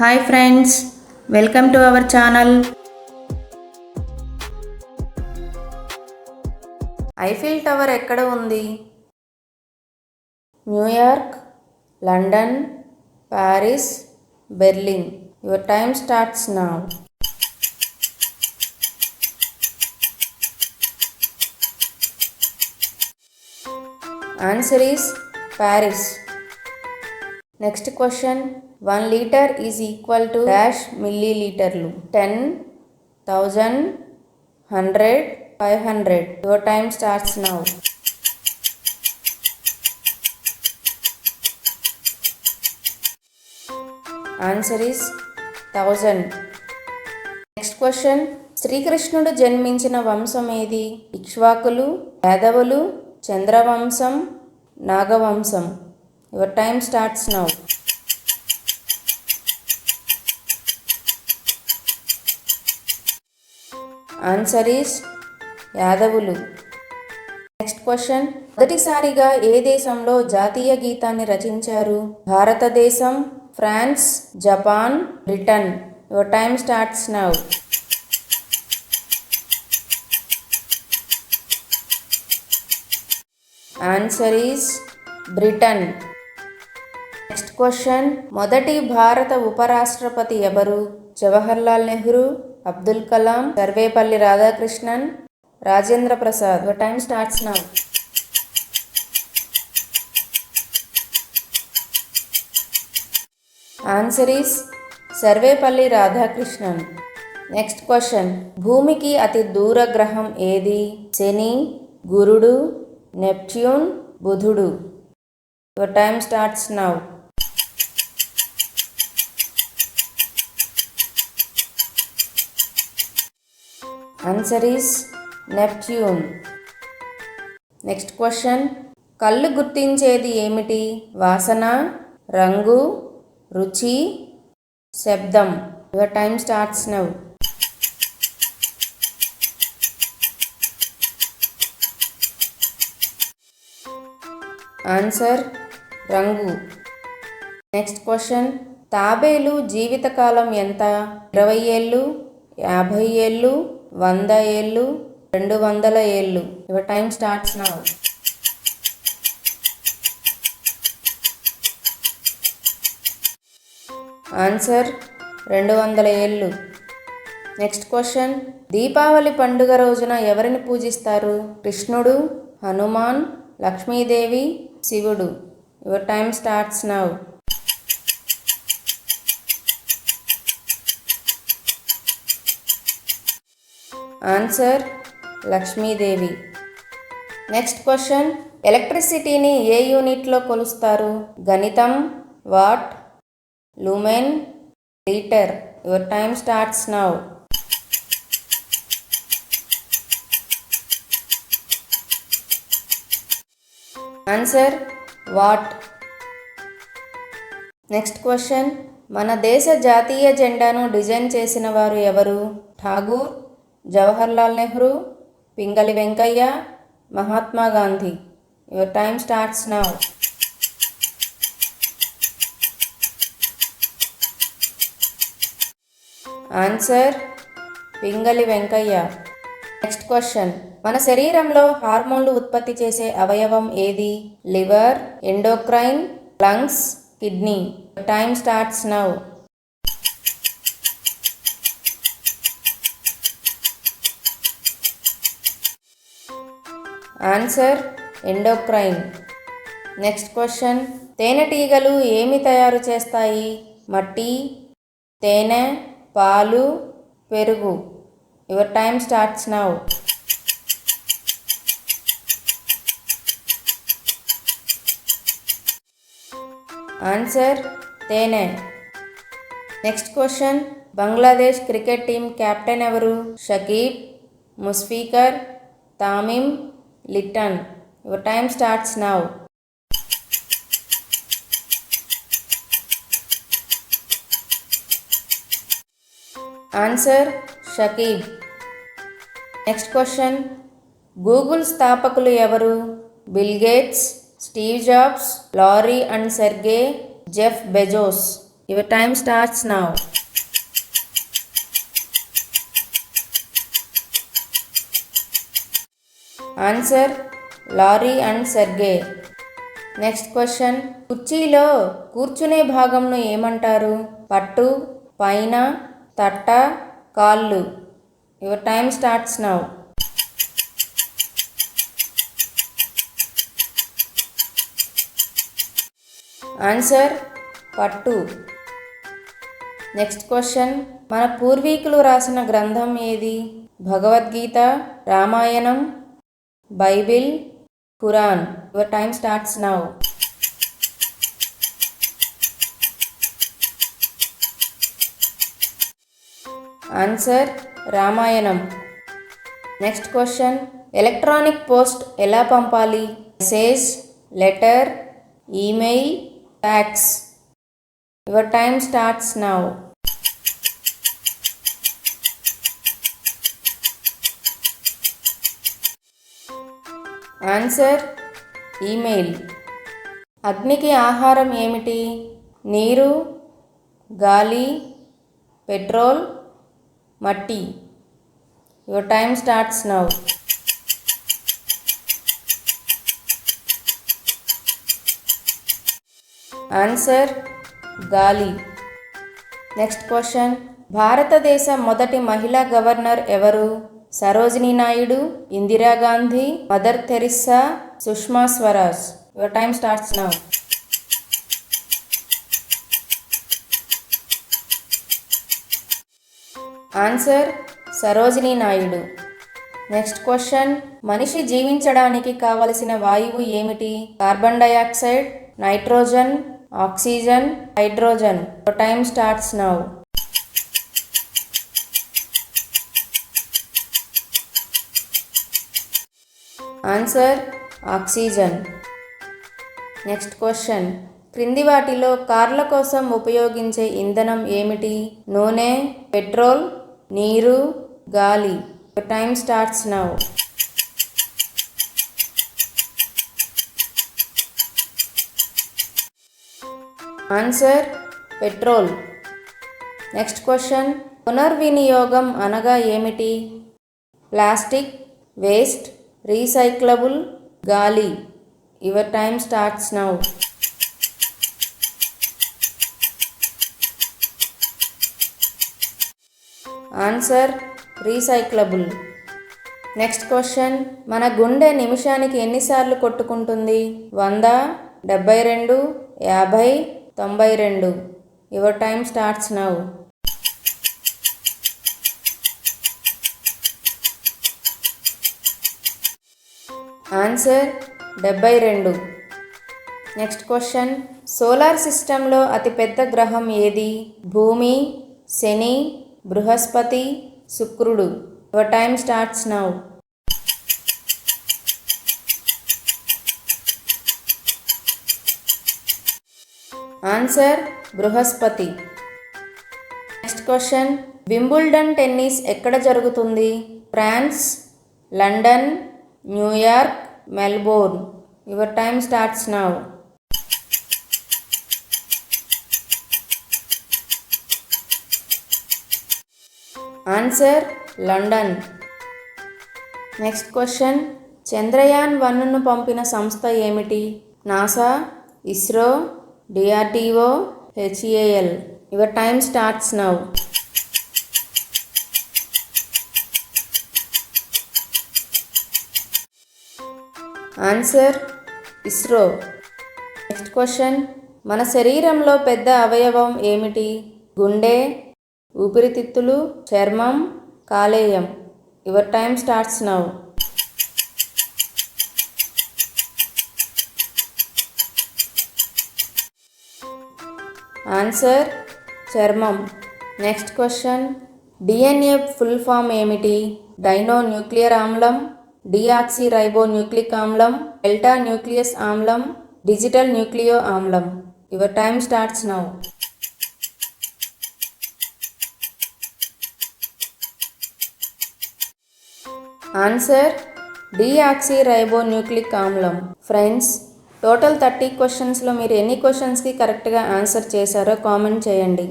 Hi friends, welcome to our channel. Eiffel tower ఎక్కడ ఉంది? New York, London, Paris, Berlin. Your time starts now. Answer is Paris. Next question. 1 litre is equal to dash మిల్లీలీటర్లు. 10, 1000, 100, 500. Your time starts now. Answer is 1000. Next question. శ్రీకృష్ణుడు జన్మించిన వంశం ఏది? ఇక్ష్వాకులు, యాదవులు, చంద్రవంశం, నాగవంశం. Your time starts now. Answer is యాదవులు. Next question. మొదటిసారిగా ఏ దేశంలో జాతీయ గీతాన్ని రచించారు? భారతదేశం, France, Japan, Britain. Your time starts now. Answer is Britain. Next question. మొదటి భారత ఉపరాష్ట్రపతి ఎవరు? Jawaharlal Nehru, Abdul Kalam, Sarvepalli Radhakrishnan, Rajendra Prasad. Your time starts now. Answer is Sarvepalli Radhakrishnan. Next question. భూమికి అతి దూర గ్రహం ఏది? శని, గురుడు, నెప్ట్యూన్, బుధుడు. Your time starts now. Answer is Neptune. Next question. కళ్ళు గుర్తించేది ఏమిటి? వాసన, రంగు, రుచి, శబ్దం. Your time starts now. Answer రంగు. Next question. తాబేలు జీవితకాలం ఎంత? 20 ఏళ్ళు, 50 ఏళ్ళు, 100 ఏళ్ళు, 200 ఏళ్ళు. Your time starts now. Answer 200 ఏళ్ళు. Next question. దీపావళి పండుగ రోజున ఎవరిని పూజిస్తారు? కృష్ణుడు, హనుమాన్, లక్ష్మీదేవి, శివుడు. Your time starts now. Answer Lakshmidevi. Next question. ఎలక్ట్రిసిటీని ఏ యూనిట్లో కొలుస్తారు? గణితం, watt, lumen, litre. Your time starts now. Answer watt. Next question. మన దేశ జాతీయ జెండాను డిజైన్ చేసిన వారు ఎవరు? Tagore, Jawaharlal Nehru, Pingali Venkayya, Mahatma Gandhi. Your time starts now. Answer Pingali Venkayya. Next question. మన శరీరంలో హార్మోన్లు ఉత్పత్తి చేసే అవయవం ఏది? Liver, endocrine, lungs, kidney. Time starts now. Answer endocrine. Next question. తేనెటీగలు ఏమి తయారు చేస్తాయి? మట్టి, తేనె, పాలు, పెరుగు. Your time starts now. Answer తేనె. Next question. Bangladesh cricket team captain ఎవరు? Shakib, Mushfiqur, Tamim, Liton. Your time starts now. Answer Shakib. Next question. Google స్థాపకులు ఎవరు? Bill Gates, Steve Jobs, Larry and Sergey, Jeff Bezos. Your time starts now. Answer Laurie and Sergey. Next question కుర్చీలో కూర్చునే భాగంను ఏమంటారు? పట్టు, పైన, తట్ట, కాళ్ళు. Your time starts now. Answer పట్టు. నెక్స్ట్ క్వశ్చన్ మన పూర్వీకులు రాసిన గ్రంథం ఏది? Bhagavad Gita, Ramayanam, Bible, Quran. Your time starts now. Answer Ramayanam. Next question electronic post ఎలా పంపాలి? Message, letter, email, fax. Your time starts now. Answer email. అగ్నికి ఆహారం ఏమిటి? నీరు, గాలి, పెట్రోల్, మట్టి. Your time starts now. Answer గాలి. నెక్స్ట్ క్వశ్చన్ భారతదేశ మొదటి మహిళా గవర్నర్ ఎవరు? Sarojini Naidu, Indira Gandhi, mother Teresa, Sushma Swaraj. Your time starts now. Answer Sarojini Naidu. Next question మనిషి జీవించడానికి కావలసిన వాయువు ఏమిటి? Carbon dioxide, nitrogen, oxygen, hydrogen. Your time starts now. Answer oxygen. Next question క్రింది వాటిలో కార్ల కోసం ఉపయోగించే ఇంధనం ఏమిటి? నూనె, పెట్రోల్, నీరు, గాలి. Time starts now. Answer petrol. Next question పునర్వినియోగం అనగా ఏమిటి? ప్లాస్టిక్, వేస్ట్, రీసైక్లబుల్, గాలి. Your time starts now. Answer recyclable. Next question మన గుండె నిమిషానికి ఎన్నిసార్లు కొట్టుకుంటుంది? 100, 72, 50, 92. Your time starts now. Answer 72. Next question solar సిస్టంలో అతిపెద్ద గ్రహం ఏది? భూమి, శని, బృహస్పతి, శుక్రుడు. Your time starts now. Answer బృహస్పతి. నెక్స్ట్ క్వశ్చన్ వింబుల్డన్ టెన్నిస్ ఎక్కడ జరుగుతుంది? France, London, New York, Melbourne. Your time starts now. Answer London. Next question చంద్రయాన్-1ను పంపిన సంస్థ ఏమిటి? NASA, ISRO, DRDO, HAL. Your time starts now. Answer ISRO. Next question మన శరీరంలో పెద్ద అవయవం ఏమిటి? గుండె, ఊపిరితిత్తులు, చర్మం, కాలేయం. Your time starts now. Answer చర్మం. Next question DNA full form ఏమిటి? డైనో న్యూక్లియర్ ఆమ్లం, డిఆక్సీ రైబో న్యూక్లిక్ ఆమ్లం, డెల్టా న్యూక్లియస్ ఆమ్లం, డిజిటల్ న్యూక్లియో ఆమ్లం. Your time starts now. Answer deoxyribonucleic ఆమ్లం. ఫ్రెండ్స్ టోటల్ 30 క్వశ్చన్స్లో మీరు ఎన్ని క్వశ్చన్స్కి కరెక్ట్గా ఆన్సర్ చేశారో కామెంట్ చేయండి.